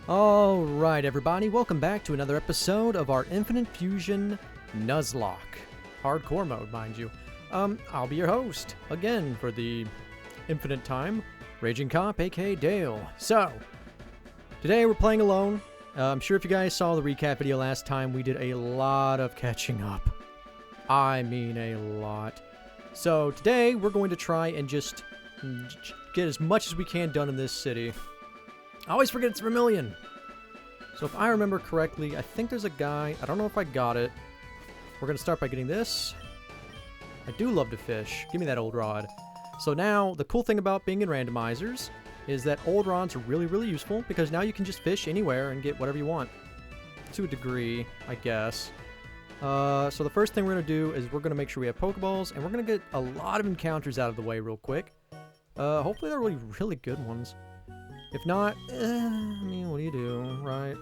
Alright everybody, welcome back to another episode of our Infinite Fusion Nuzlocke. Hardcore mode, mind you. I'll be your host, again, for the infinite time, Raging Cop, aka Dale. So, today we're playing alone. I'm sure if you guys saw the recap video last time, we did a lot of catching up. I mean a lot. So, today we're going to try and just get as much as we can done in this city. I always forget it's Vermilion. So if I remember correctly, I think there's a guy. I don't know if I got it. We're going to start by getting this. I do love to fish. Give me that old rod. So now, the cool thing about being in randomizers is that old rods are really, really useful because now you can just fish anywhere and get whatever you want. To a degree, I guess. So the first thing we're going to do is we're going to make sure we have Pokeballs, and we're going to get a lot of encounters out of the way real quick. Hopefully they're really, really good ones. If not, I mean, what do you do, right?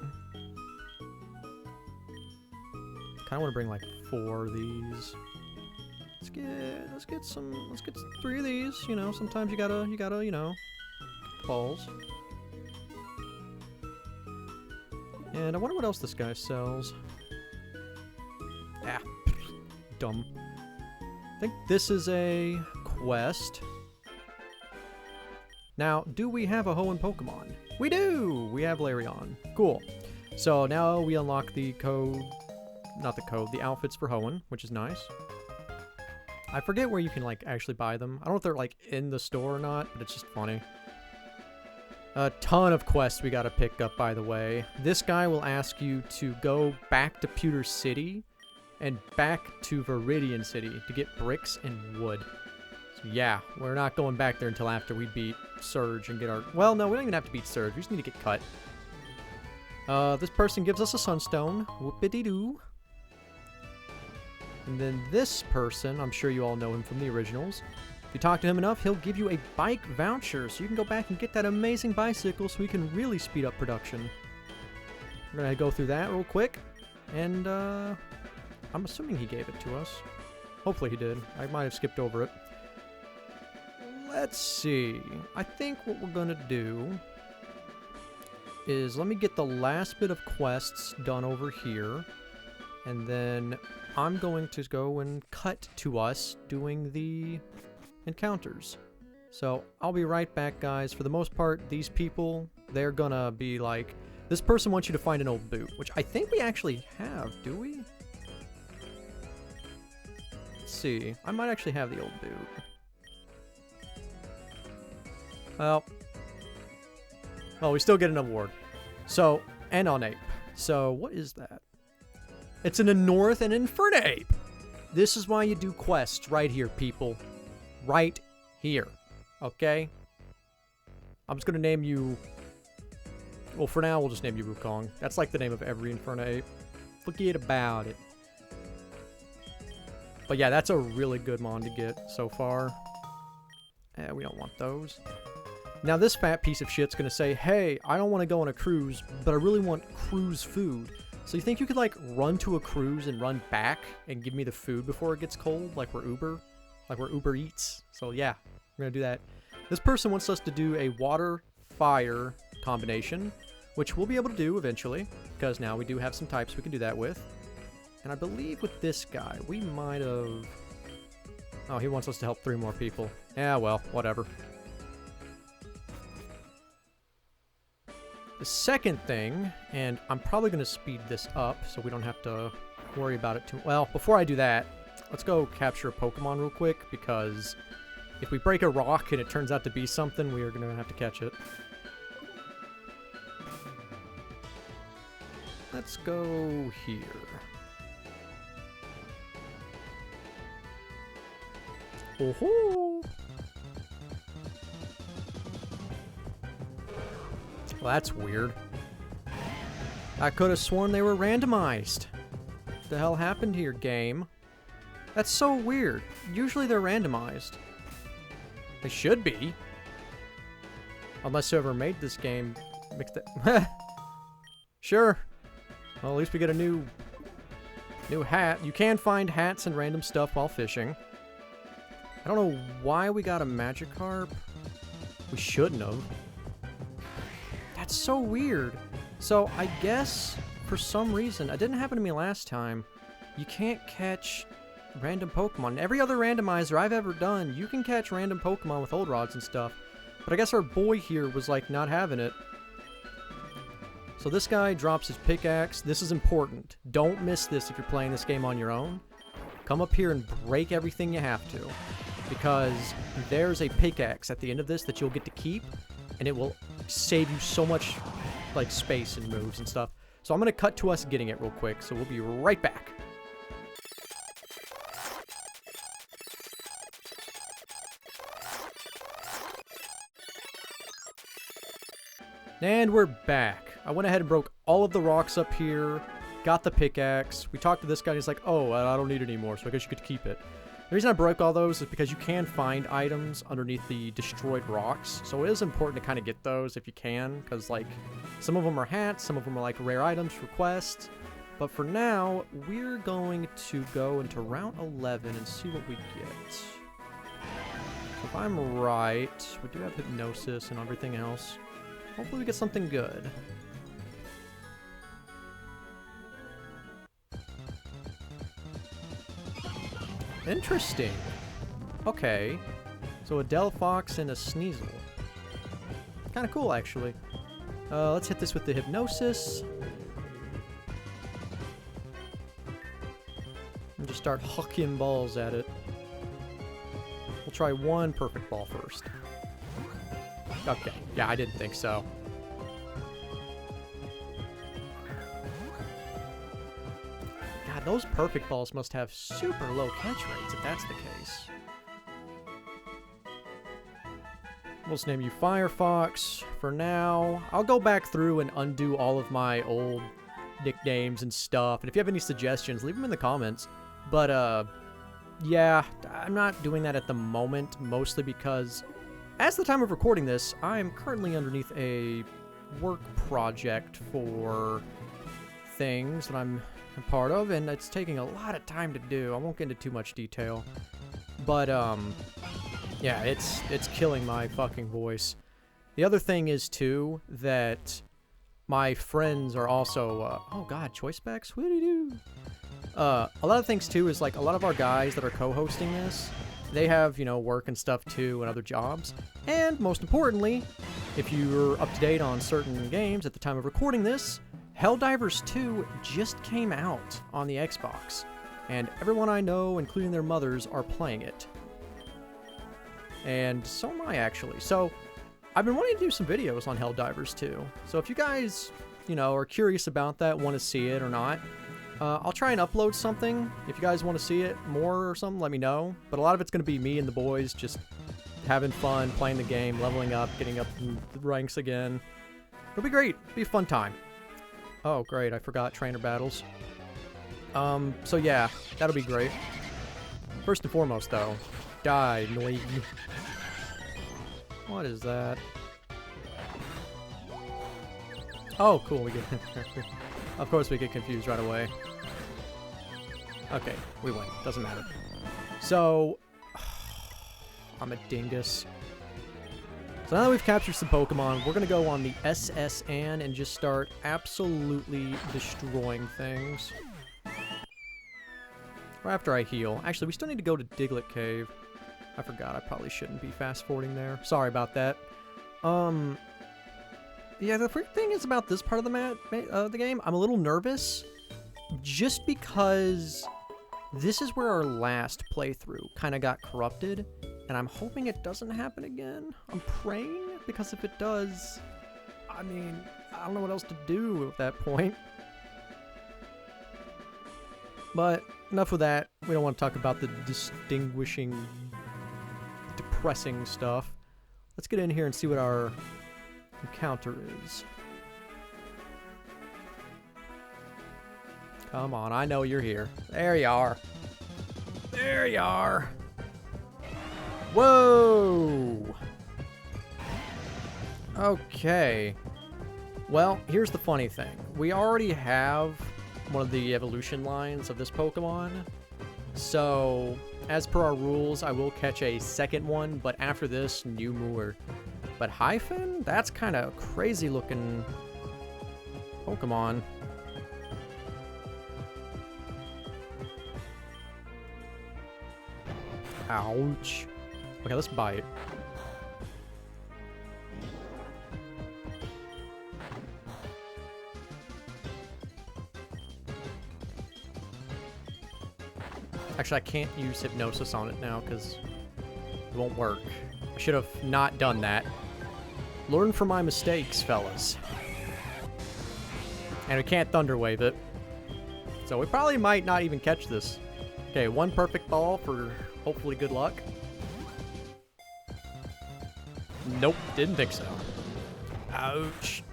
Kind of want to bring like 4 of these. Let's get 3 of these. You know, sometimes you gotta, you know, balls. And I wonder what else this guy sells. Ah, dumb. I think this is a quest. Now, do we have a Hoenn Pokemon? We do! We have Lairon. Cool. So now we unlock the the outfits for Hoenn, which is nice. I forget where you can, like, actually buy them. I don't know if they're, like, in the store or not, but it's just funny. A ton of quests we gotta pick up, by the way. This guy will ask you to go back to Pewter City and back to Viridian City to get bricks and wood. Yeah, we're not going back there until after we beat Surge and get our... Well, no, we don't even have to beat Surge. We just need to get cut. This person gives us a Sunstone. Whoopity-doo. And then this person, I'm sure you all know him from the originals. If you talk to him enough, he'll give you a bike voucher, so you can go back and get that amazing bicycle so we can really speed up production. We're going to go through that real quick. And, I'm assuming he gave it to us. Hopefully he did. I might have skipped over it. Let's see. I think what we're going to do is let me get the last bit of quests done over here. And then I'm going to go and cut to us doing the encounters. So I'll be right back, guys. For the most part, these people, they're going to be like, this person wants you to find an old boot, which I think we actually have. Do we? Let's see. I might actually have the old boot. Well, we still get an award. So, and on Ape. So, what is that? It's an Anorth and Infernape! This is why you do quests right here, people. Right here. Okay? I'm just gonna name you... Well, for now, we'll just name you Wukong. That's like the name of every Infernape. Forget about it. But yeah, that's a really good mon to get so far. We don't want those. Now this fat piece of shit's gonna say, hey, I don't want to go on a cruise, but I really want cruise food. So you think you could, like, run to a cruise and run back and give me the food before it gets cold? Like we're Uber? Like we're Uber Eats? So yeah, we're gonna do that. This person wants us to do a water-fire combination, which we'll be able to do eventually, because now we do have some types we can do that with. And I believe with this guy, we might have... Oh, he wants us to help 3 more people. Yeah, well, whatever. The second thing, and I'm probably going to speed this up so we don't have to worry about it too... Well, before I do that, let's go capture a Pokemon real quick, because if we break a rock and it turns out to be something, we are going to have to catch it. Let's go here. Oh-ho! Well, that's weird. I could have sworn they were randomized. What the hell happened here, game? That's so weird. Usually they're randomized. They should be. Unless whoever made this game mixed it. Sure. Well, at least we get a new hat. You can find hats and random stuff while fishing. I don't know why we got a Magikarp. We shouldn't have. That's so weird. So I guess for some reason, it didn't happen to me last time, you can't catch random Pokemon. Every other randomizer I've ever done, you can catch random Pokemon with hold rods and stuff. But I guess our boy here was like not having it. So this guy drops his pickaxe. This is important. Don't miss this if you're playing this game on your own. Come up here and break everything you have to. Because there's a pickaxe at the end of this that you'll get to keep. And it will save you so much like space and moves and stuff. So I'm going to cut to us getting it real quick. So we'll be right back. And we're back. I went ahead and broke all of the rocks up here, got the pickaxe. We talked to this guy, and he's like, oh, I don't need it anymore, so I guess you could keep it. The reason I broke all those is because you can find items underneath the destroyed rocks, so it is important to kind of get those if you can, because, like, some of them are hats, some of them are, like, rare items for quests. But for now, we're going to go into Route 11 and see what we get. So if I'm right, we do have Hypnosis and everything else. Hopefully we get something good. Interesting. Okay. So a Delphox and a Sneasel. Kind of cool, actually. Let's hit this with the Hypnosis. And just start hucking balls at it. We'll try one perfect ball first. Okay, yeah, I didn't think so. God, those perfect balls must have super low catch rates if that's the case. We'll just name you Firefox for now. I'll go back through and undo all of my old nicknames and stuff. And if you have any suggestions, leave them in the comments. But, yeah, I'm not doing that at the moment, mostly because as the time of recording this, I am currently underneath a work project for things that I'm a part of, and it's taking a lot of time to do. I won't get into too much detail. But, yeah, it's killing my fucking voice. The other thing is, too, that my friends are also, oh god, choice specs? What do you do? A lot of things, too, is, like, a lot of our guys that are co-hosting this, they have, you know, work and stuff, too, and other jobs. And, most importantly, if you're up to date on certain games at the time of recording this, Helldivers 2 just came out on the Xbox. And everyone I know, including their mothers, are playing it. And so am I, actually. So, I've been wanting to do some videos on Helldivers 2. So if you guys, you know, are curious about that, want to see it or not, I'll try and upload something. If you guys want to see it more or something, let me know. But a lot of it's going to be me and the boys just having fun, playing the game, leveling up, getting up in the ranks again. It'll be great. It'll be a fun time. Oh, great. I forgot trainer battles. So yeah, that'll be great. First and foremost, though, die, Noig. What is that? Oh, cool. We get of course we get confused right away. Okay, we win. Doesn't matter. So, I'm a dingus. So now that we've captured some Pokemon, we're going to go on the SSN and just start absolutely destroying things. Or after I heal. Actually, we still need to go to Diglett Cave. I forgot, I probably shouldn't be fast-forwarding there. Sorry about that. Yeah, the freak thing is about this part of the game, I'm a little nervous. Just because this is where our last playthrough kind of got corrupted. And I'm hoping it doesn't happen again. I'm praying, because if it does, I mean, I don't know what else to do at that point. But enough of that. We don't want to talk about the distinguishing, depressing stuff. Let's get in here and see what our encounter is. Come on, I know you're here. There you are. There you are. Whoa! Okay. Well, here's the funny thing. We already have one of the evolution lines of this Pokemon. So, as per our rules, I will catch a second one, but after this, new moor. But Hyphen? That's kind of crazy looking Pokemon. Ouch. Okay, let's bite. Actually, I can't use hypnosis on it now because it won't work. I should have not done that. Learn from my mistakes, fellas. And we can't Thunder Wave it. So we probably might not even catch this. Okay, one perfect ball for hopefully good luck. Nope, didn't think so. Ouch.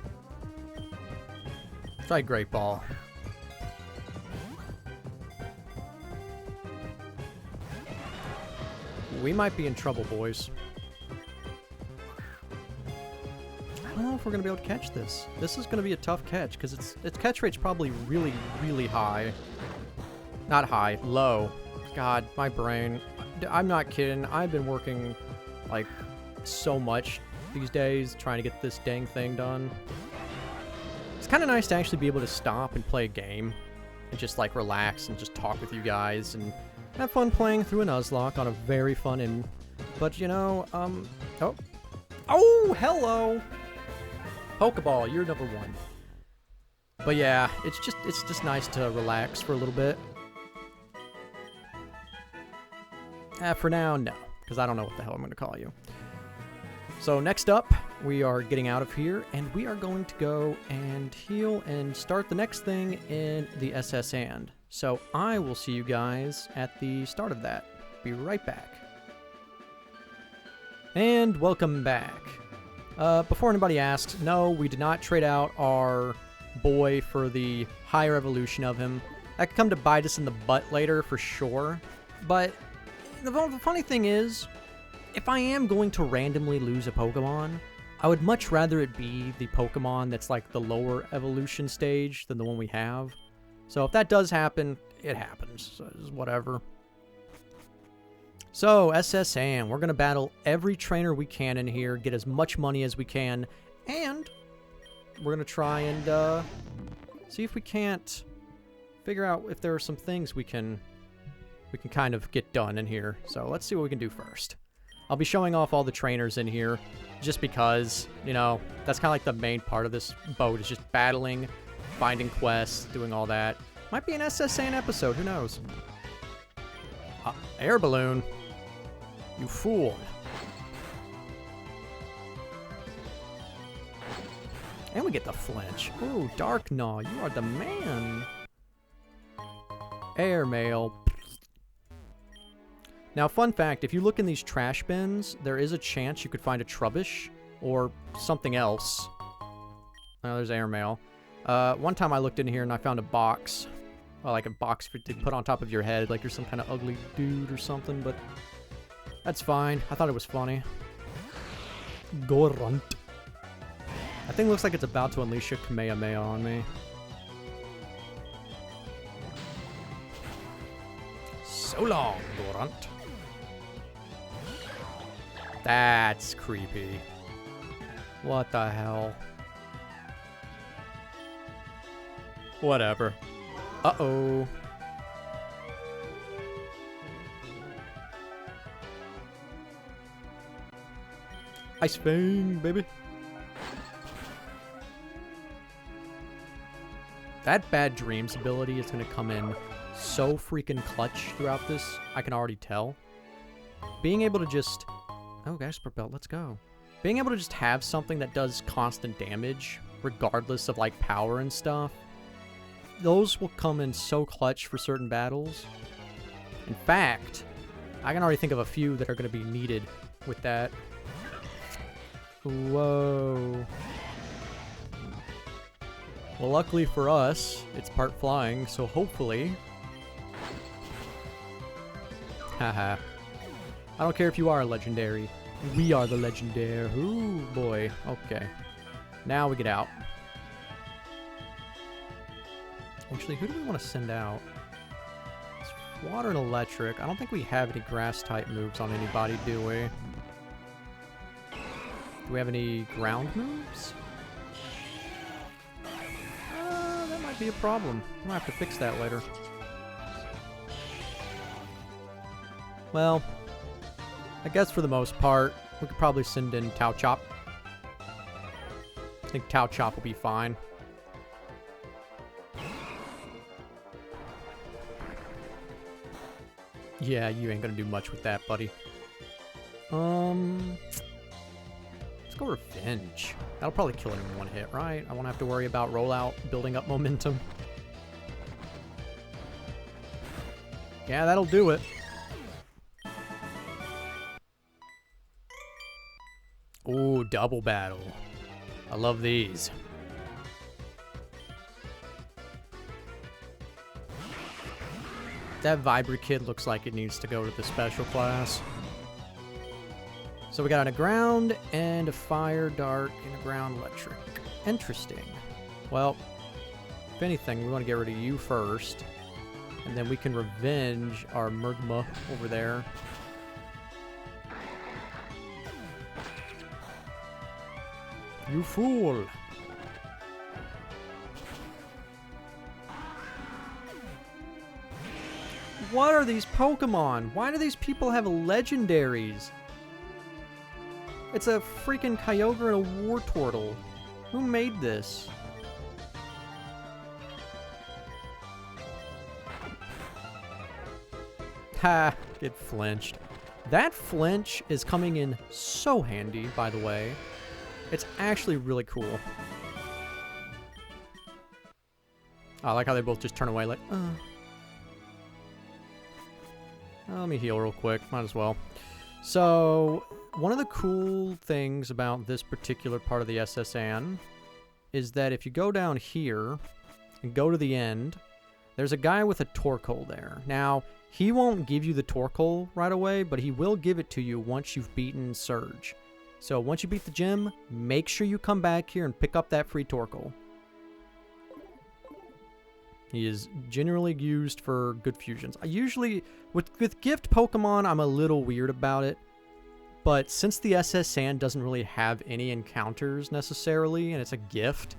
Try Great Ball. We might be in trouble, boys. I don't know if we're going to be able to catch this. This is going to be a tough catch, because its catch rate's probably really, really high. Not high, low. God, my brain. I'm not kidding. I've been working, like, so much these days trying to get this dang thing done. It's kind of nice to actually be able to stop and play a game and just, like, relax and just talk with you guys and have fun playing through a Nuzlocke on a very fun but, you know, oh. Oh, hello! Pokeball, you're number one. But yeah, it's just nice to relax for a little bit. For now, no, because I don't know what the hell I'm going to call you. So next up, we are getting out of here, and we are going to go and heal and start the next thing in the SS and. So I will see you guys at the start of that. Be right back. And welcome back. Before anybody asks, no, we did not trade out our boy for the higher evolution of him. That could come to bite us in the butt later for sure. But the funny thing is, if I am going to randomly lose a Pokemon, I would much rather it be the Pokemon that's like the lower evolution stage than the one we have. So if that does happen, it happens. So it's whatever. So, SS and we're going to battle every trainer we can in here, get as much money as we can, and we're going to try and see if we can't figure out if there are some things we can kind of get done in here. So let's see what we can do first. I'll be showing off all the trainers in here just because, you know, that's kind of like the main part of this boat is just battling, finding quests, doing all that. Might be an SS and episode, who knows? Air balloon. You fool. And we get the flinch. Ooh, Dark Gnaw, you are the man. Airmail. Now, fun fact, if you look in these trash bins, there is a chance you could find a Trubbish or something else. Oh, there's airmail. One time I looked in here and I found a box. Well, like a box to put on top of your head, like you're some kind of ugly dude or something, but that's fine. I thought it was funny. Gorunt. I think it looks like it's about to unleash a Kamehameha on me. So long, Gorunt. That's creepy. What the hell? Whatever. Uh-oh. Ice Fang, baby. That Bad Dreams ability is going to come in so freaking clutch throughout this. I can already tell. Being able to just... Oh, Gasper Belt, let's go. Being able to just have something that does constant damage, regardless of, like, power and stuff, those will come in so clutch for certain battles. In fact, I can already think of a few that are going to be needed with that. Whoa. Well, luckily for us, it's part flying, so hopefully... Haha. I don't care if you are a legendary. We are the legendary. Ooh, boy. Okay. Now we get out. Actually, who do we want to send out? It's water and electric. I don't think we have any grass-type moves on anybody, do we? Do we have any ground moves? be a problem. I'm gonna have to fix that later. Well, I guess for the most part, we could probably send in Tao Chop. I think Tao Chop will be fine. Yeah, you ain't gonna do much with that, buddy. Let's go Revenge. That'll probably kill him in one hit, right? I won't have to worry about rollout, building up momentum. Yeah, that'll do it. Ooh, double battle. I love these. That Vibra Kid looks like it needs to go to the special class. So we got a ground and a fire dark and a ground electric. Interesting. Well, if anything, we want to get rid of you first. And then we can revenge our Murgma over there. You fool! What are these Pokemon? Why do these people have legendaries? It's a freaking Kyogre and a Wartortle. Who made this? Ha! Get flinched. That flinch is coming in so handy, by the way. It's actually really cool. I like how they both just turn away like, Let me heal real quick. Might as well. So, one of the cool things about this particular part of the SSN is that if you go down here and go to the end, there's a guy with a Torkoal there. Now, he won't give you the Torkoal right away, but he will give it to you once you've beaten Surge. So once you beat the gym, make sure you come back here and pick up that free Torkoal. He is generally used for good fusions. I usually, with gift Pokemon, I'm a little weird about it. But since the SS Sand doesn't really have any encounters necessarily, and it's a gift,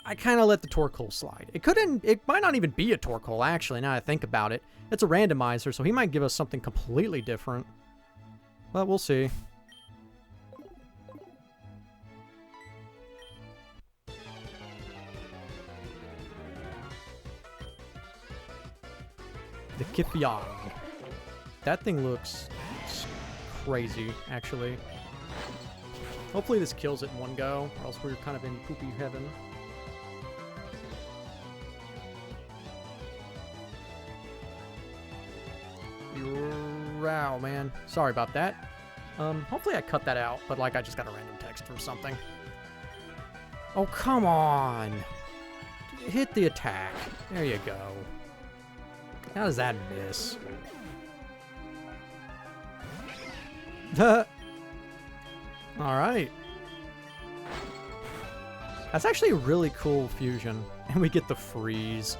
I kind of let the Torkoal slide. It might not even be a Torkoal, actually, now that I think about it. It's a randomizer, so he might give us something completely different. But we'll see. The Kifyong. That thing looks crazy, actually. Hopefully this kills it in one go, or else we're kind of in poopy heaven. Wow, man. Sorry about that. Hopefully I cut that out, but like I just got a random text from something. Oh, come on! Hit the attack. There you go. How does that miss? Alright. That's actually a really cool fusion. And we get the freeze.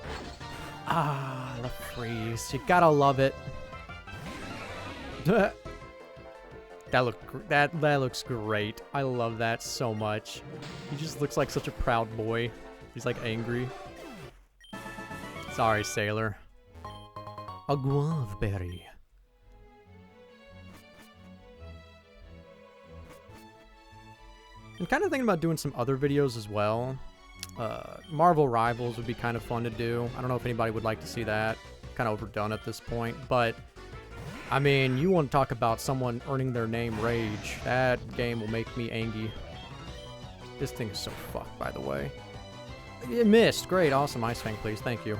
Ah, the freeze. You gotta love it. That looks great. I love that so much. He just looks like such a proud boy. He's like angry. Sorry, Sailor. A guave berry. I'm kind of thinking about doing some other videos as well. Marvel Rivals would be kind of fun to do. I don't know if anybody would like to see that. Kind of overdone at this point, but I mean, you want to talk about someone earning their name Rage. That game will make me angry. This thing is so fucked, by the way. It missed. Great. Awesome. Ice Fang, please. Thank you.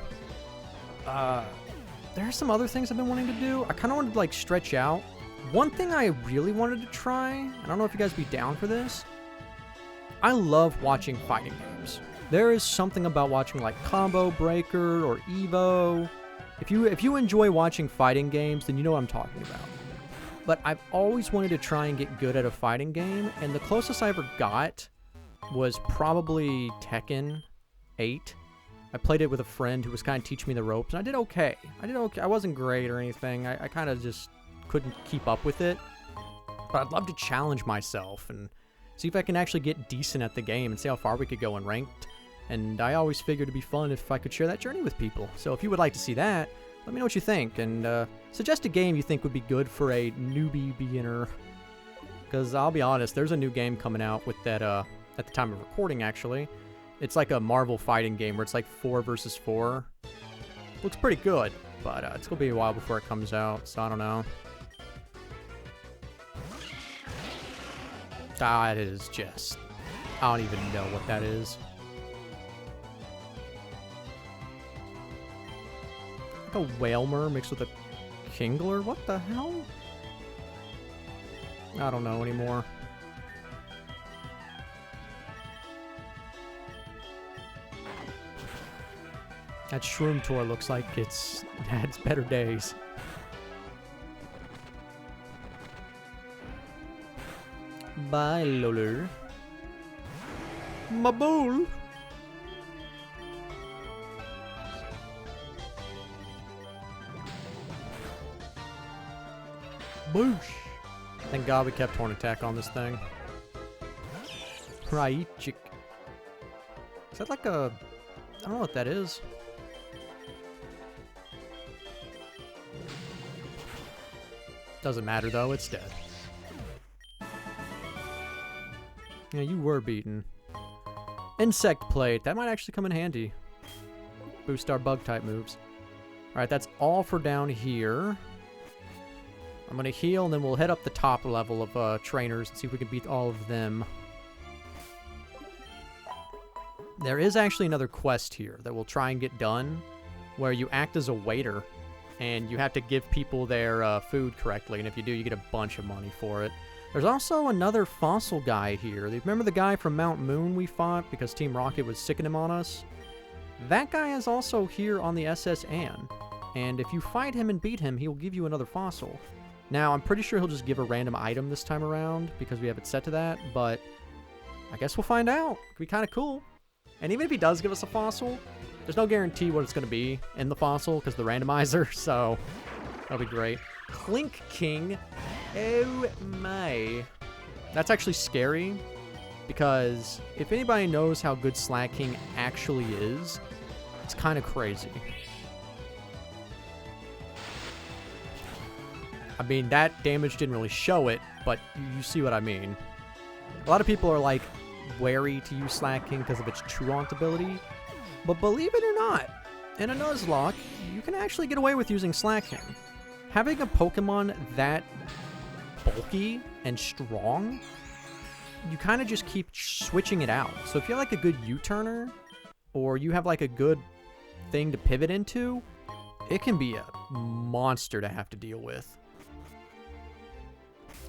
There's some other things I've been wanting to do. I kind of wanted to, like, stretch out. One thing I really wanted to try, I don't know if you guys would be down for this. I love watching fighting games. There is something about watching, like, Combo Breaker or Evo. If you enjoy watching fighting games, then you know what I'm talking about. But I've always wanted to try and get good at a fighting game, and the closest I ever got was probably Tekken 8. I played it with a friend who was kind of teaching me the ropes, and I did okay. I wasn't great or anything. I kind of just couldn't keep up with it. But I'd love to challenge myself and see if I can actually get decent at the game and see how far we could go in ranked. And I always figured it'd be fun if I could share that journey with people. So if you would like to see that, let me know what you think, and suggest a game you think would be good for a newbie beginner. Because I'll be honest, there's a new game coming out with that, at the time of recording, actually. It's like a Marvel fighting game where it's like 4 versus 4. Looks pretty good, but it's going to be a while before it comes out, so I don't know. That is just... I don't even know what that is. Like a Whalmer mixed with a Kingler? What the hell? I don't know anymore. That Shroom Tour looks like it's had its better days. Bye, Loler. Mabool. Boosh. Thank God we kept Horn Attack on this thing. Raichik. Is that like a... I don't know what that is. Doesn't matter though, it's dead. Yeah, you were beaten. Insect Plate. That might actually come in handy. Boost our bug type moves. Alright, that's all for down here. I'm going to heal, and then we'll head up the top level of trainers and see if we can beat all of them. There is actually another quest here that we'll try and get done, where you act as a waiter, and you have to give people their food correctly, and if you do, you get a bunch of money for it. There's also another fossil guy here. Remember the guy from Mount Moon we fought because Team Rocket was sicking him on us? That guy is also here on the SS Anne, and if you fight him and beat him, he will give you another fossil. Now, I'm pretty sure he'll just give a random item this time around because we have it set to that, but I guess we'll find out. Could be kind of cool. And even if he does give us a fossil, there's no guarantee what it's going to be in the fossil because the randomizer, so that'll be great. Clink King. Oh my. That's actually scary because if anybody knows how good Slack King actually is, it's kind of crazy. I mean, that damage didn't really show it, but you see what I mean. A lot of people are like wary to use Slack King because of its Truant ability, but believe it or not, in a Nuzlocke, you can actually get away with using Slack King. Having a Pokemon that bulky and strong, you kind of just keep switching it out. So if you have like a good U-turner, or you have like a good thing to pivot into, it can be a monster to have to deal with.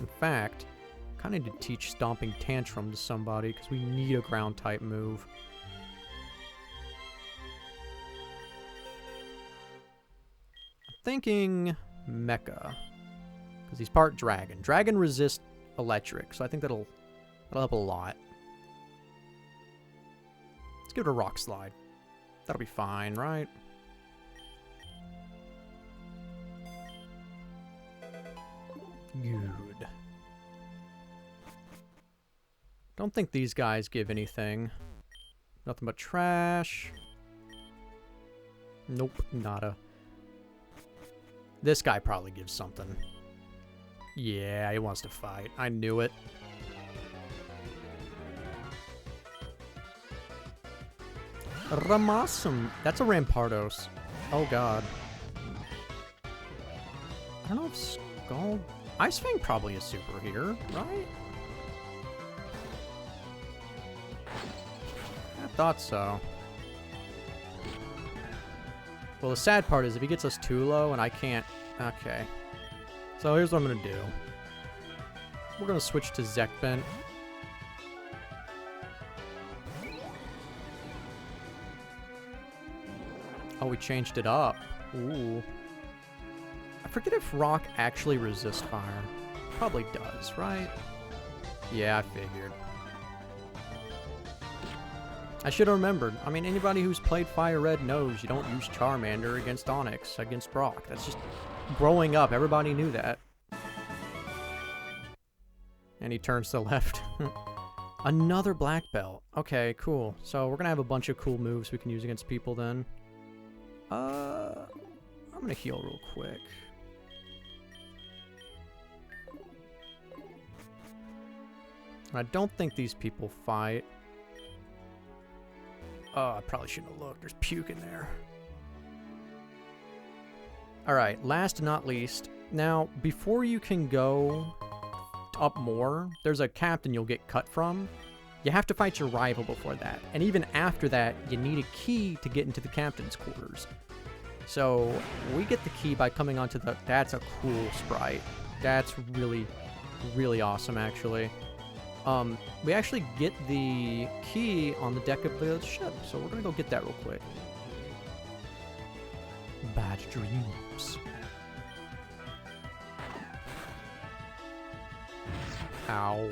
In fact, I kind of need to teach Stomping Tantrum to somebody because we need a ground type move. I'm thinking Mecha, because he's part Dragon. Dragon resists electric, so I think that'll help a lot. Let's give it a Rock Slide. That'll be fine, right? Good. Don't think these guys give anything. Nothing but trash. Nope, nada. This guy probably gives something. Yeah, he wants to fight. I knew it. Ramasum. That's a Rampardos. Oh god. I don't know if Skull... Ice Fang probably is super here, right? I thought so. Well, the sad part is if he gets us too low and I can't... Okay. So here's what I'm going to do. We're going to switch to Zekbent. Oh, we changed it up. Ooh. I forget if rock actually resists fire. Probably does, right? Yeah, I figured. I should have remembered. I mean, anybody who's played Fire Red knows you don't use Charmander against Onix, against Brock. That's just... Growing up, everybody knew that. And he turns to the left. Another black belt. Okay, cool. So we're gonna have a bunch of cool moves we can use against people then. I'm gonna heal real quick. I don't think these people fight. Oh, I probably shouldn't have looked. There's puke in there. Alright, last but not least. Now, before you can go up more, there's a captain you'll get cut from. You have to fight your rival before that. And even after that, you need a key to get into the captain's quarters. So, we get the key by coming onto the... That's a cool sprite. That's really, really awesome, actually. We actually get the key on the deck of the ship, so we're gonna go get that real quick. Bad dreams. Ow.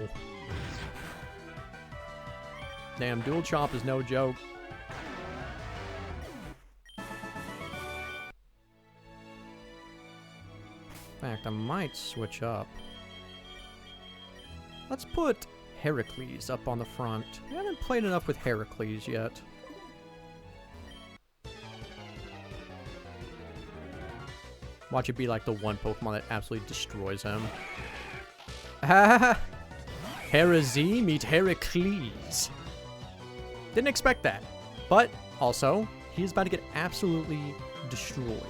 Damn, dual chop is no joke. In fact, I might switch up. Let's put Heracles up on the front. I haven't played enough with Heracles yet. Watch it be like the one Pokemon that absolutely destroys him. Heresy meet Heracles. Didn't expect that. But also, he's about to get absolutely destroyed.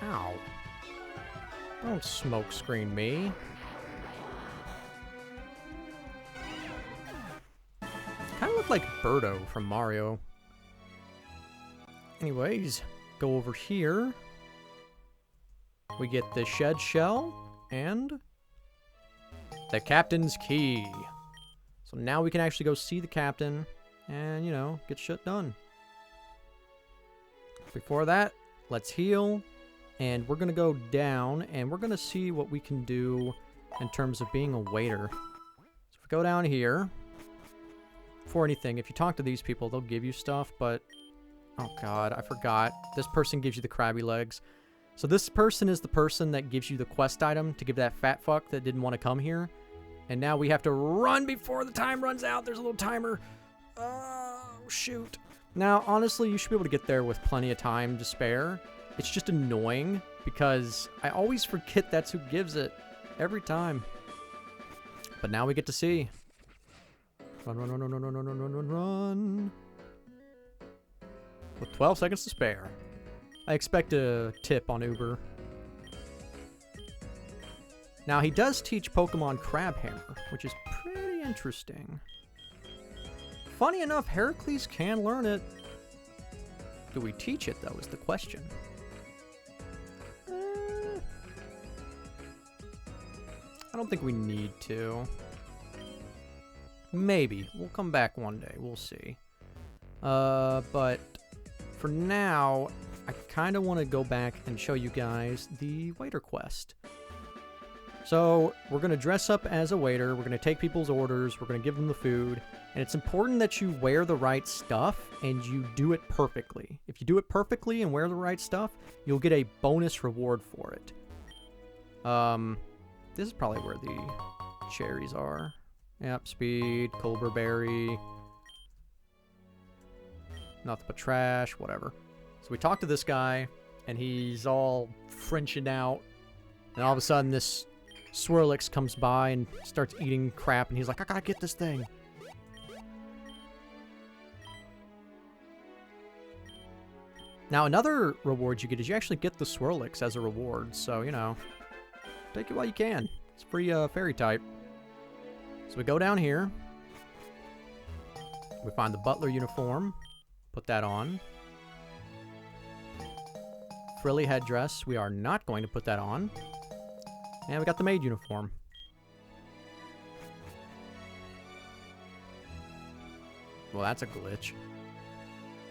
Ow. Don't smoke screen me. Kind of look like Birdo from Mario. Anyways, go over here. We get the shed shell and the captain's key. So now we can actually go see the captain and, you know, get shit done. Before that, let's heal. And we're going to go down, and we're going to see what we can do in terms of being a waiter. So if we go down here, before anything, if you talk to these people, they'll give you stuff, but... Oh god, I forgot. This person gives you the crabby legs. So this person is the person that gives you the quest item to give that fat fuck that didn't want to come here. And now we have to run before the time runs out. There's a little timer. Oh, shoot. Now, honestly, you should be able to get there with plenty of time to spare. It's just annoying because I always forget that's who gives it every time. But now we get to see. Run, run, run, run, run, run, run, run, run, run. With 12 seconds to spare. I expect a tip on Uber. Now, he does teach Pokemon Crab Hammer, which is pretty interesting. Funny enough, Heracles can learn it. Do we teach it, though, is the question. I don't think we need to. Maybe. We'll come back one day. We'll see. But for now, I kind of want to go back and show you guys the waiter quest. So we're going to dress up as a waiter. We're going to take people's orders. We're going to give them the food. And it's important that you wear the right stuff and you do it perfectly. If you do it perfectly and wear the right stuff, you'll get a bonus reward for it. This is probably where the cherries are. Yep, speed, Cobra Berry. Nothing but trash, whatever. So we talk to this guy, and he's all Frenching out. And all of a sudden, this Swirlix comes by and starts eating crap, and he's like, I gotta get this thing. Now, another reward you get is you actually get the Swirlix as a reward, so, you know, take it while you can. It's free fairy type. So we go down here. We find the butler uniform. Put that on. Frilly headdress. We are not going to put that on. And we got the maid uniform. Well, that's a glitch.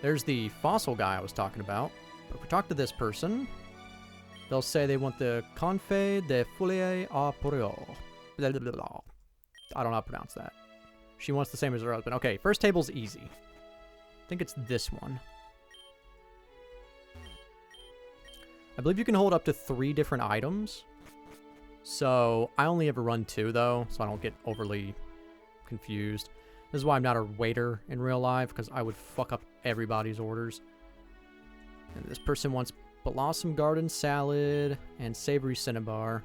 There's the fossil guy I was talking about. But if we talk to this person, they'll say they want the Confet de Foulier à Poriol. I don't know how to pronounce that. She wants the same as her husband. Okay, first table's easy. I think it's this one. I believe you can hold up to 3 different items. So I only ever run 2 though, so I don't get overly confused. This is why I'm not a waiter in real life, because I would fuck up everybody's orders. And this person wants Blossom Garden Salad and Savory Cinnabar.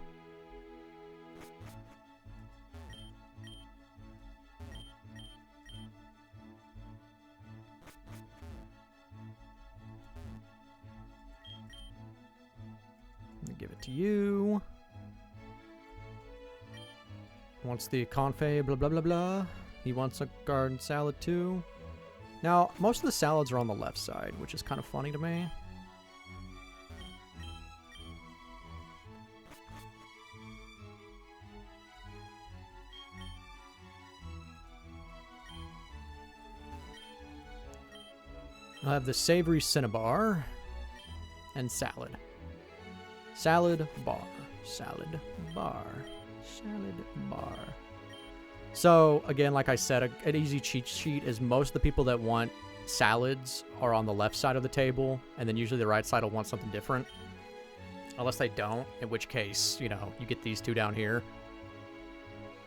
Give it to you. Wants the confit, blah, blah, blah, blah. He wants a garden salad too. Now, most of the salads are on the left side, which is kind of funny to me. I'll have the savory cinnabar and salad. Salad bar. Salad bar. Salad bar. So, again, like I said, an easy cheat sheet is most of the people that want salads are on the left side of the table, and then usually the right side will want something different. Unless they don't, in which case, you know, you get these 2 down here.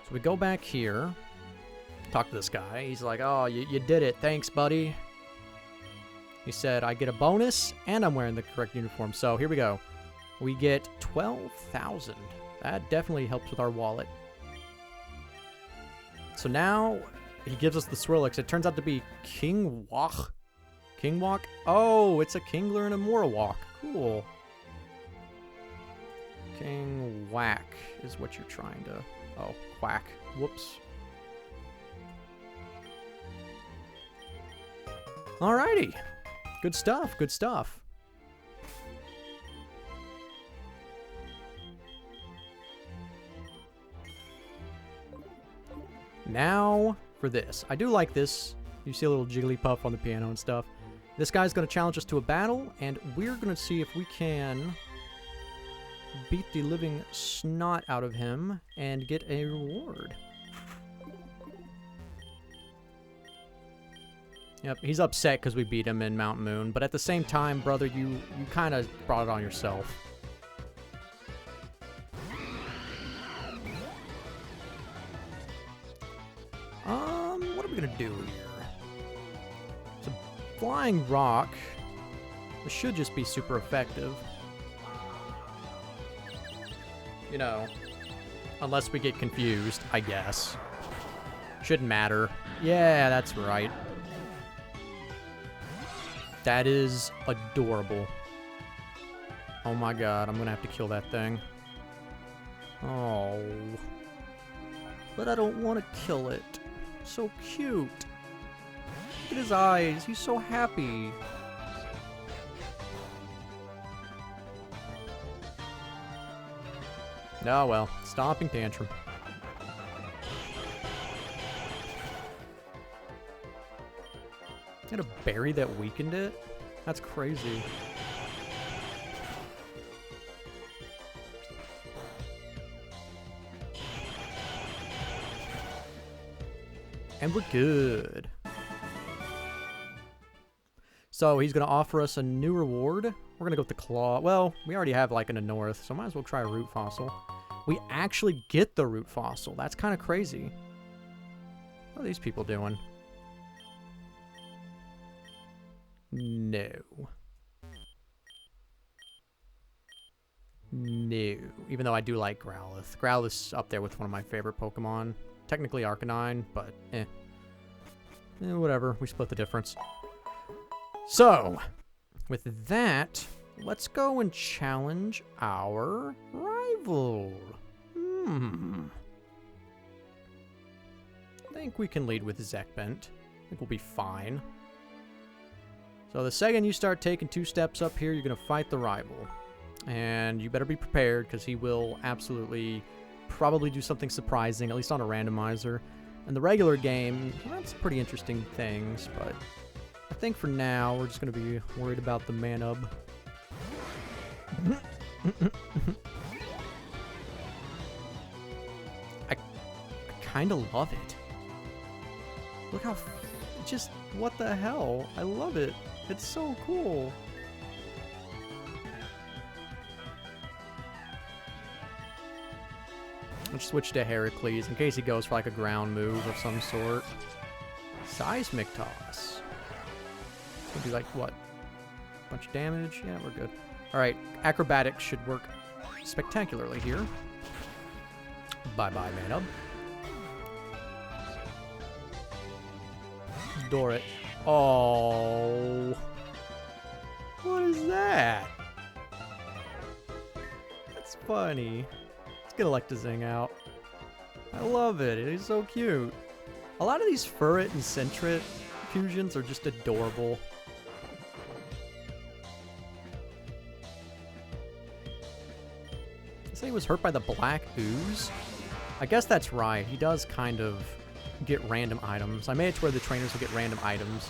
So we go back here, talk to this guy. He's like, oh, you did it. Thanks, buddy. He said, I get a bonus, and I'm wearing the correct uniform. So here we go. We get 12,000. That definitely helps with our wallet. So now he gives us the Swirlix. It turns out to be King Walk. King Walk? Oh, it's a Kingler and a Morowalk. Cool. King Whack is what you're trying to... Oh, Quack. Whoops. Alrighty. Good stuff. Good stuff. Now for this. I do like this. You see a little Jigglypuff on the piano and stuff. This guy's going to challenge us to a battle, and we're going to see if we can beat the living snot out of him and get a reward. Yep, he's upset because we beat him in Mount Moon, but at the same time, brother, you kind of brought it on yourself. What are we gonna do here? It's a flying rock. This should just be super effective. You know, unless we get confused, I guess. Shouldn't matter. Yeah, that's right. That is adorable. Oh my god, I'm gonna have to kill that thing. Oh. But I don't want to kill it. So cute. Look at his eyes. He's so happy. Oh well, stomping tantrum. Had a berry that weakened it? That's crazy. And we're good. So he's going to offer us a new reward. We're going to go with the claw. Well, we already have like in the north, so might as well try a root fossil. We actually get the root fossil. That's kind of crazy. What are these people doing? No. No. Even though I do like Growlithe. Growlithe's up there with one of my favorite Pokemon. Technically Arcanine, but whatever. We split the difference. So, with that, let's go and challenge our rival. I think we can lead with Zekbent. I think we'll be fine. So the second you start taking 2 steps up here, you're going to fight the rival. And you better be prepared, because he will absolutely probably do something surprising, at least on a randomizer. In the regular game, he has some pretty interesting things, but I think for now, we're just going to be worried about the Manub. I kind of love it. Look how... just... what the hell? I love it. It's so cool. Let's switch to Heracles in case he goes for like a ground move of some sort. Seismic Toss. It's gonna be like, what? Bunch of damage? Yeah, we're good. Alright, Acrobatics should work spectacularly here. Bye-bye, man-up. Door it. Oh. What is that? That's funny. Let's get Electazing out. I love it. It is so cute. A lot of these Furret and Sentret fusions are just adorable. I say he was hurt by the Black Ooze. I guess that's right. He does kind of get random items. I made it to where the trainers will get random items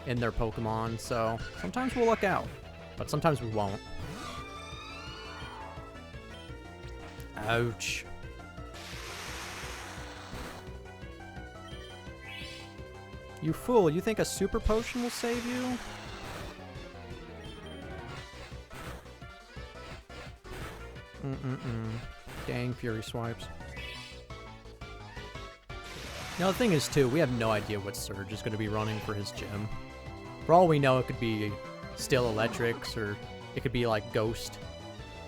in their Pokemon, so sometimes we'll luck out, but sometimes we won't. Ouch. You fool, you think a super potion will save you? Dang Fury Swipes. Now the thing is too, we have no idea what Surge is going to be running for his gym. For all we know, it could be Still Electrics, or it could be like Ghost.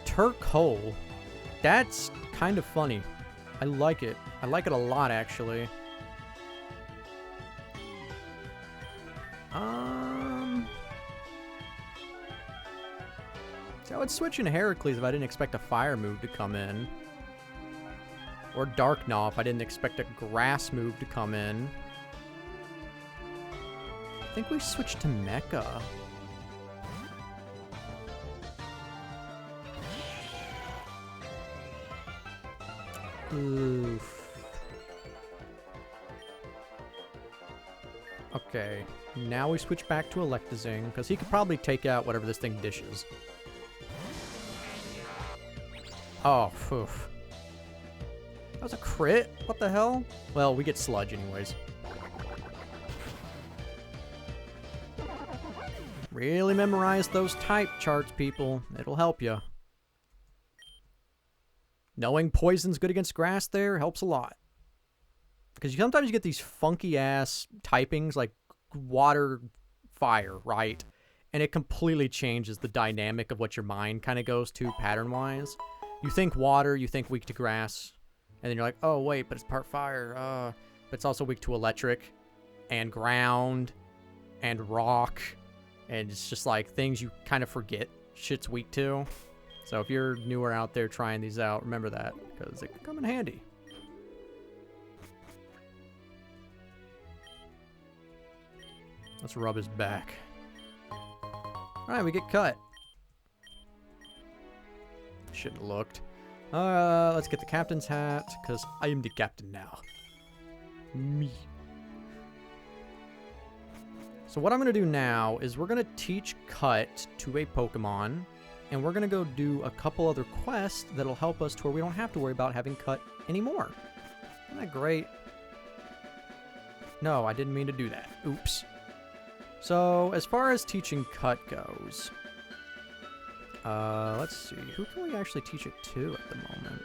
Turk Hole. That's kind of funny. I like it. I like it a lot, actually. See, I would switch into Heracles if I didn't expect a fire move to come in. Or Dark Gnaw if I didn't expect a grass move to come in. I think we switched to Mecha. Oof. Okay, now we switch back to Electazing, because he could probably take out whatever this thing dishes. Oh, poof. That was a crit? What the hell? Well, we get Sludge anyways. Really memorize those type charts, people. It'll help you. Knowing poison's good against grass there helps a lot. Because sometimes you get these funky-ass typings like water, fire, right? And it completely changes the dynamic of what your mind kind of goes to pattern-wise. You think water, you think weak to grass. And then you're like, oh, wait, but it's part fire. But it's also weak to electric and ground and rock. And it's just like things you kind of forget shit's weak to. So if you're newer out there trying these out, remember that, because it can come in handy. Let's rub his back. Alright, we get cut. Shouldn't have looked. Let's get the captain's hat, because I am the captain now. Me. So what I'm going to do now is we're going to teach Cut to a Pokemon, and we're going to go do a couple other quests that'll help us to where we don't have to worry about having Cut anymore. Isn't that great? No, I didn't mean to do that. Oops. So, as far as teaching Cut goes, let's see. Who can we actually teach it to at the moment?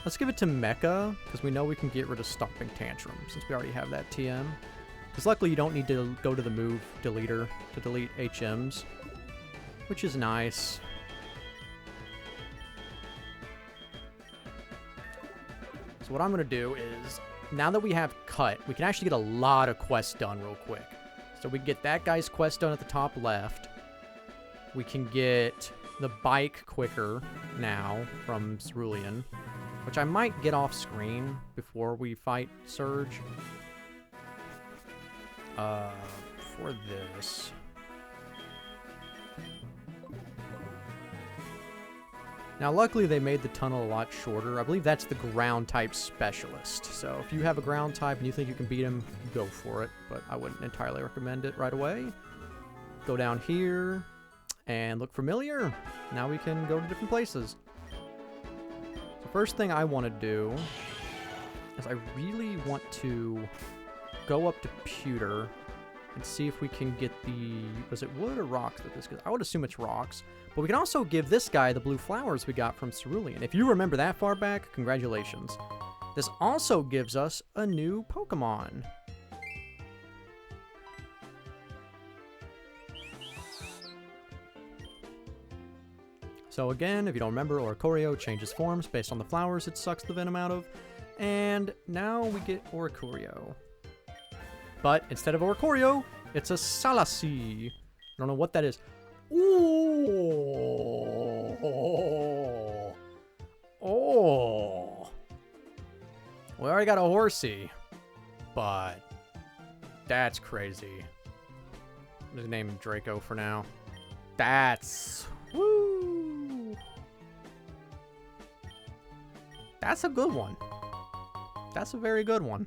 Let's give it to Mecha, because we know we can get rid of Stomping Tantrum, since we already have that TM. Because luckily you don't need to go to the move deleter to delete HMs, which is nice. So what I'm going to do is, now that we have Cut, we can actually get a lot of quests done real quick. So we can get that guy's quest done at the top left. We can get the bike quicker now from Cerulean, which I might get off screen before we fight Surge. For this. Now, luckily, they made the tunnel a lot shorter. I believe that's the ground type specialist. So if you have a ground type and you think you can beat him, go for it. But I wouldn't entirely recommend it right away. Go down here and look familiar. Now we can go to different places. So first thing I want to do is I really want to go up to Pewter and see if we can get the... Was it wood or rocks that this gives? I would assume it's rocks. But we can also give this guy the blue flowers we got from Cerulean. If you remember that far back, congratulations. This also gives us a new Pokemon. So again, if you don't remember, Oricorio changes forms based on the flowers it sucks the venom out of. And now we get Oricorio. But instead of Oricorio, it's a Salasy. I don't know what that is. Ooh. Oh. We already got a horsey. But that's crazy. I'm just name him Draco for now. That's... Woo. That's a good one. That's a very good one.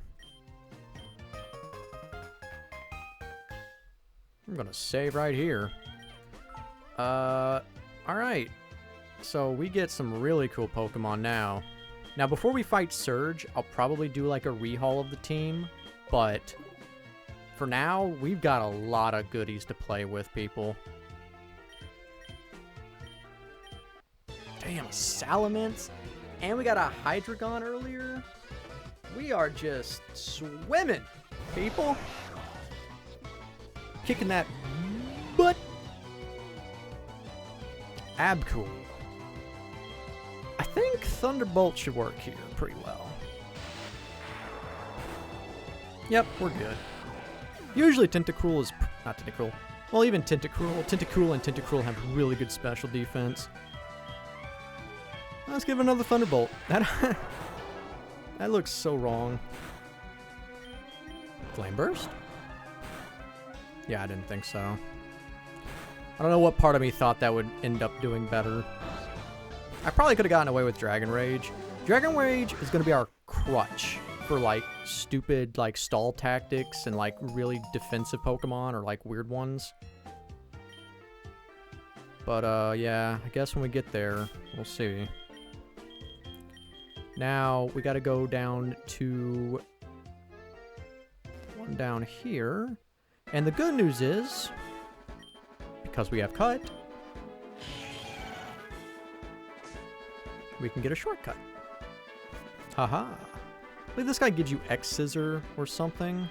I'm gonna save right here. Alright. So we get some really cool Pokemon now. Now before we fight Surge, I'll probably do like a rehaul of the team. But for now, we've got a lot of goodies to play with, people. Damn, Salamence. And we got a Hydreigon earlier. We are just swimming, people. Kicking that butt. Abcool. I think Thunderbolt should work here pretty well. Yep, we're good. Usually Tentacruel is... Not Tentacruel. Well, even Tentacruel. Tentacruel and Tentacruel have really good special defense. Let's give it another Thunderbolt. That looks so wrong. Flame Burst? Yeah, I didn't think so. I don't know what part of me thought that would end up doing better. I probably could have gotten away with Dragon Rage. Dragon Rage is going to be our crutch for, like, stupid, like, stall tactics and, like, really defensive Pokemon or, like, weird ones. But, yeah, I guess when we get there, we'll see. Now, we got to go down to one down here. And the good news is, because we have Cut, we can get a shortcut. Haha. I believe this guy gives you X-Scissor or something.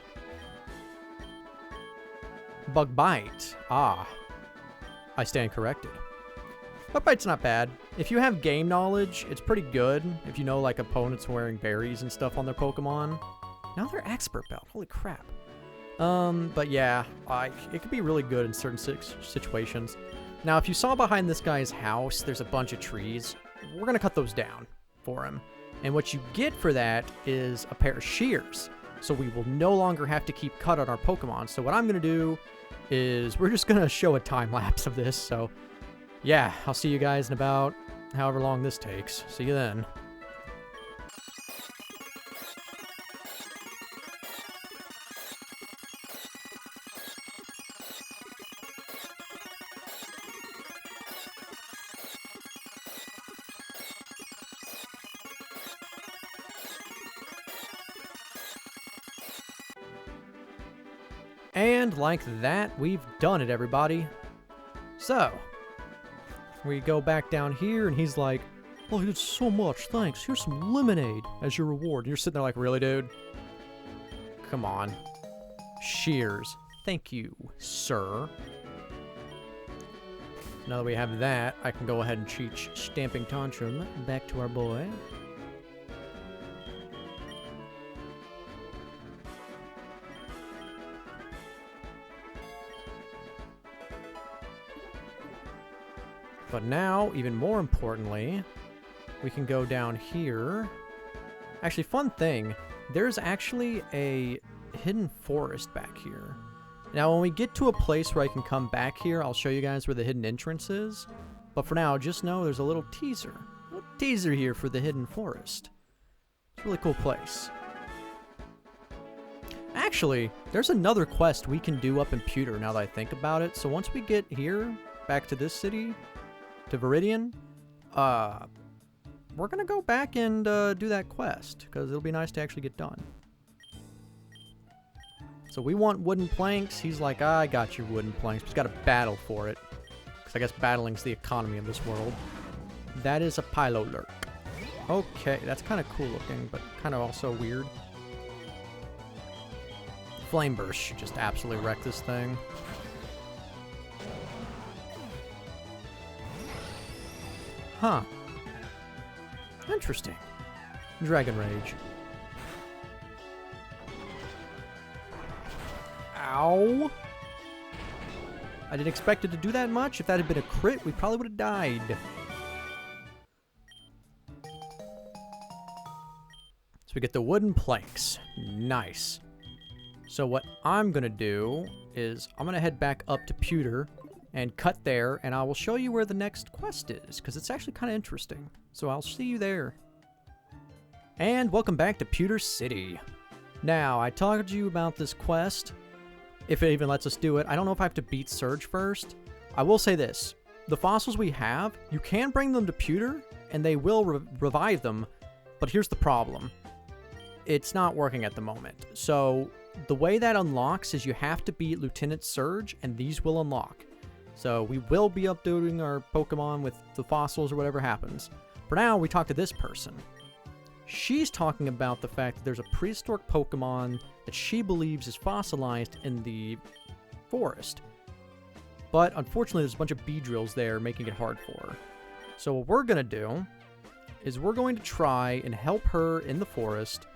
Bug Bite. Ah. I stand corrected. Bug Bite's not bad. If you have game knowledge, it's pretty good. If you know, like, opponents wearing berries and stuff on their Pokemon. Now they're Expert Belt. Holy crap. But yeah, it could be really good in certain situations. Now, if you saw behind this guy's house, there's a bunch of trees. We're going to cut those down for him. And what you get for that is a pair of shears. So we will no longer have to keep cut on our Pokemon. So what I'm going to do is we're just going to show a time lapse of this. So yeah, I'll see you guys in about however long this takes. See you then. And like that, we've done it, everybody. So, we go back down here, and he's like, oh, you did so much, thanks. Here's some lemonade as your reward. And you're sitting there like, really, dude? Come on. Shears. Thank you, sir. Now that we have that, I can go ahead and teach Stamping Tantrum back to our boy. But now, even more importantly, we can go down here. Actually, fun thing, there's actually a hidden forest back here. Now, when we get to a place where I can come back here, I'll show you guys where the hidden entrance is. But for now, just know there's a little teaser. A little teaser here for the hidden forest. It's a really cool place. Actually, there's another quest we can do up in Pewter now that I think about it. So once we get here, back to this city, to Viridian, we're gonna go back and do that quest, because it'll be nice to actually get done. So we want wooden planks. He's like, I got your wooden planks. He's got to battle for it. Because I guess battling's the economy of this world. That is a Pilolurk. Okay, that's kind of cool looking, but kind of also weird. Flame Burst should just absolutely wreck this thing. Huh. Interesting. Dragon Rage. Ow. I didn't expect it to do that much. If that had been a crit, we probably would have died. So we get the wooden planks. Nice. So what I'm going to do is I'm going to head back up to Pewter and cut there, and I will show you where the next quest is, because it's actually kind of interesting. So I'll see you there. And welcome back to Pewter City. Now, I talked to you about this quest, if it even lets us do it. I don't know if I have to beat Surge first. I will say this. The fossils we have, you can bring them to Pewter, and they will revive them, but here's the problem. It's not working at the moment. So the way that unlocks is you have to beat Lieutenant Surge, and these will unlock. So we will be updating our Pokemon with the fossils or whatever happens. For now, we talk to this person. She's talking about the fact that there's a prehistoric Pokemon that she believes is fossilized in the forest. But unfortunately, there's a bunch of Beedrills there, making it hard for her. So what we're going to do is we're going to try and help her in the forest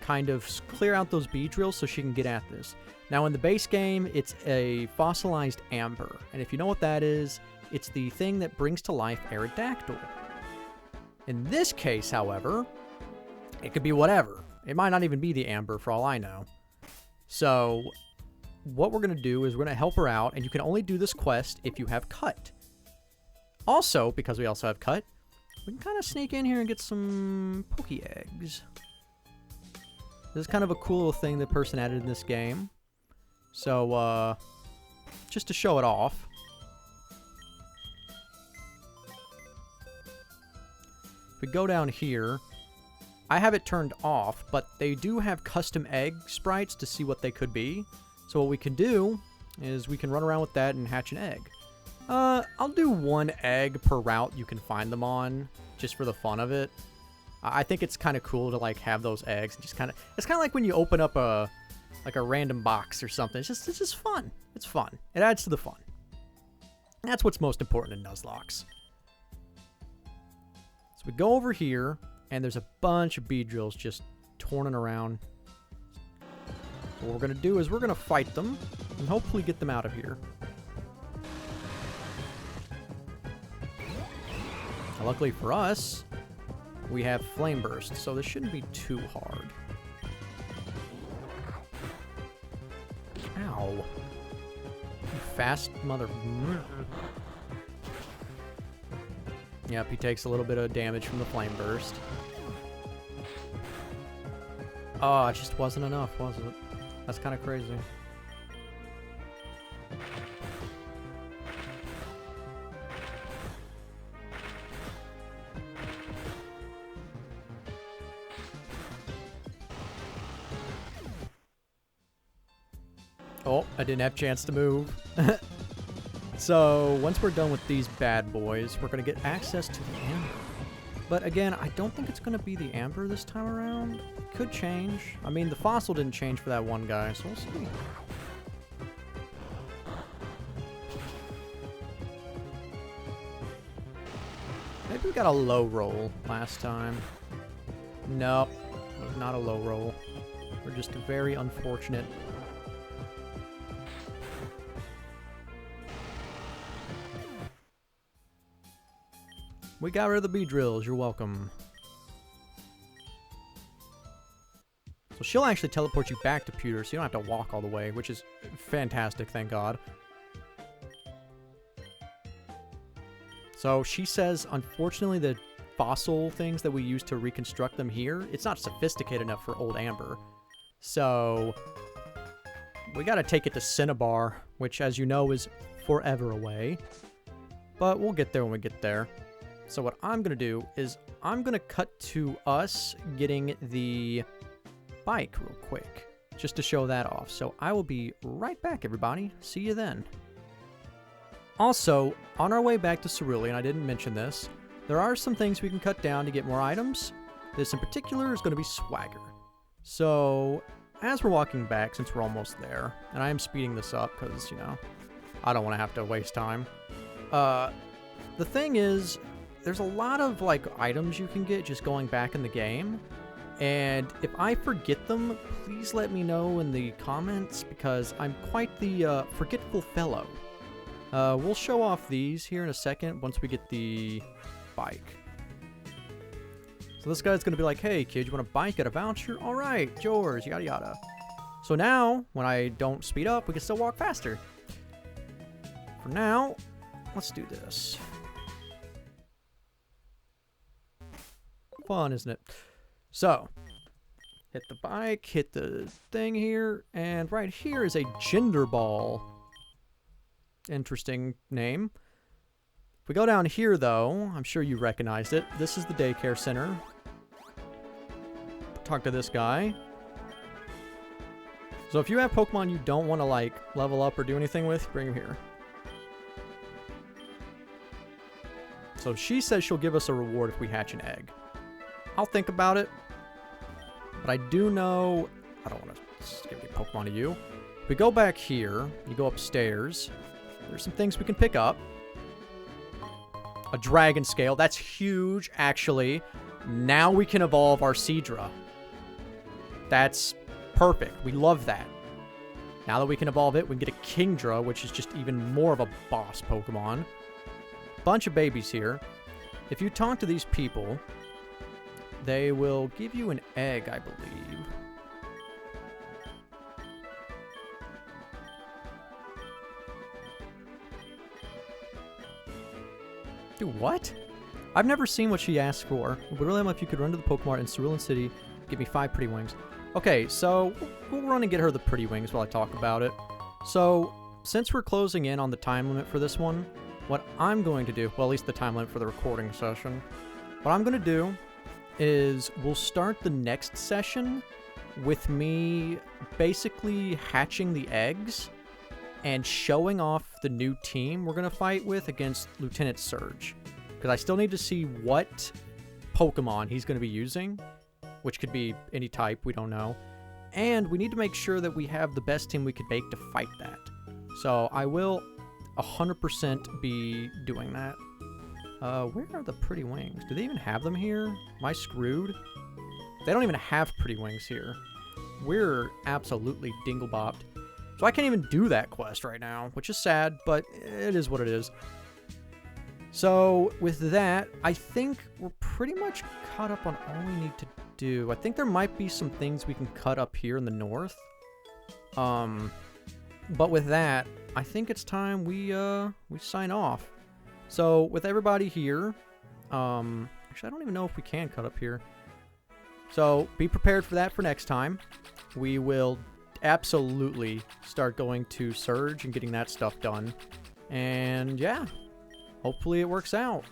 kind of clear out those Beedrills so she can get at this. Now, in the base game, it's a fossilized Amber. And if you know what that is, it's the thing that brings to life Aerodactyl. In this case, however, it could be whatever. It might not even be the Amber for all I know. So what we're going to do is we're going to help her out, and you can only do this quest if you have Cut. Also, because we also have Cut, we can kind of sneak in here and get some Poké-Eggs. This is kind of a cool little thing the person added in this game. So, just to show it off. If we go down here, I have it turned off, but they do have custom egg sprites to see what they could be. So what we can do is we can run around with that and hatch an egg. I'll do one egg per route you can find them on, just for the fun of it. I think it's kind of cool to like have those eggs and just kind of, it's kind of like when you open up a random box or something. It's just fun. It's fun. It adds to the fun. That's what's most important in Nuzlocke. So we go over here, and there's a bunch of Beedrills just torning around. What we're going to do is we're going to fight them and hopefully get them out of here. Now, luckily for us, we have Flame Burst, so this shouldn't be too hard. Ow. You fast mother... Yep, he takes a little bit of damage from the Flame Burst. Oh, it just wasn't enough, was it? That's kind of crazy. Oh, I didn't have a chance to move. So, once we're done with these bad boys, we're going to get access to the Amber. But again, I don't think it's going to be the Amber this time around. It could change. I mean, the fossil didn't change for that one guy, so we'll see. Maybe we got a low roll last time. Nope, it was not a low roll. We're just very unfortunate. We got rid of the Beedrills, you're welcome. So she'll actually teleport you back to Pewter, so you don't have to walk all the way, which is fantastic, thank God. So she says, unfortunately, the fossil things that we use to reconstruct them here, it's not sophisticated enough for old Amber. So we gotta take it to Cinnabar, which, as you know, is forever away. But we'll get there when we get there. So what I'm going to do is I'm going to cut to us getting the bike real quick, just to show that off. So I will be right back, everybody. See you then. Also, on our way back to Cerulean, I didn't mention this, there are some things we can cut down to get more items. This in particular is going to be swagger. So as we're walking back, since we're almost there, and I am speeding this up because, you know, I don't want to have to waste time. The thing is, there's a lot of, like, items you can get just going back in the game. And if I forget them, please let me know in the comments, because I'm quite the forgetful fellow. We'll show off these here in a second once we get the bike. So this guy's going to be like, hey, kid, you want a bike? Get a voucher? All right, yours, yada yada. So now, when I don't speed up, we can still walk faster. For now, let's do this. Fun, isn't it? So, hit the bike, hit the thing here, and right here is a gender ball. Interesting name. If we go down here, though, I'm sure you recognized it. This is the daycare center. Talk to this guy. So if you have Pokemon you don't want to, like, level up or do anything with, bring him here. So she says she'll give us a reward if we hatch an egg. I'll think about it. But I do know... I don't want to give any Pokemon to you. If we go back here, you go upstairs, there's some things we can pick up. A dragon scale. That's huge, actually. Now we can evolve our Seadra. That's perfect. We love that. Now that we can evolve it, we can get a Kingdra, which is just even more of a boss Pokemon. Bunch of babies here. If you talk to these people, they will give you an egg, I believe. Do what? I've never seen what she asked for. Would really love if you could run to the Pokemon in Cerulean City, give me 5 pretty wings. Okay, so we'll run and get her the pretty wings while I talk about it. So, since we're closing in on the time limit for this one, what I'm going to do, well, at least the time limit for the recording session, what I'm going to do is we'll start the next session with me basically hatching the eggs and showing off the new team we're going to fight with against Lieutenant Surge. Because I still need to see what Pokemon he's going to be using, which could be any type, we don't know. And we need to make sure that we have the best team we could make to fight that. So I will 100% be doing that. Where are the pretty wings? Do they even have them here? Am I screwed? They don't even have pretty wings here. We're absolutely dingle-bopped. So I can't even do that quest right now, which is sad, but it is what it is. So with that, I think we're pretty much caught up on all we need to do. I think there might be some things we can cut up here in the north. But with that, I think it's time we sign off. So with everybody here, actually I don't even know if we can cut up here. So be prepared for that for next time. We will absolutely start going to Surge and getting that stuff done. And yeah, hopefully it works out.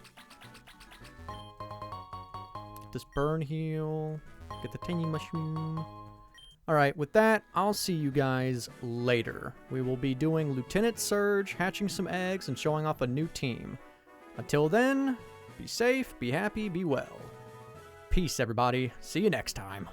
Get this burn heal. Get the tiny mushroom. Alright, with that, I'll see you guys later. We will be doing Lieutenant Surge, hatching some eggs, and showing off a new team. Until then, be safe, be happy, be well. Peace, everybody. See you next time.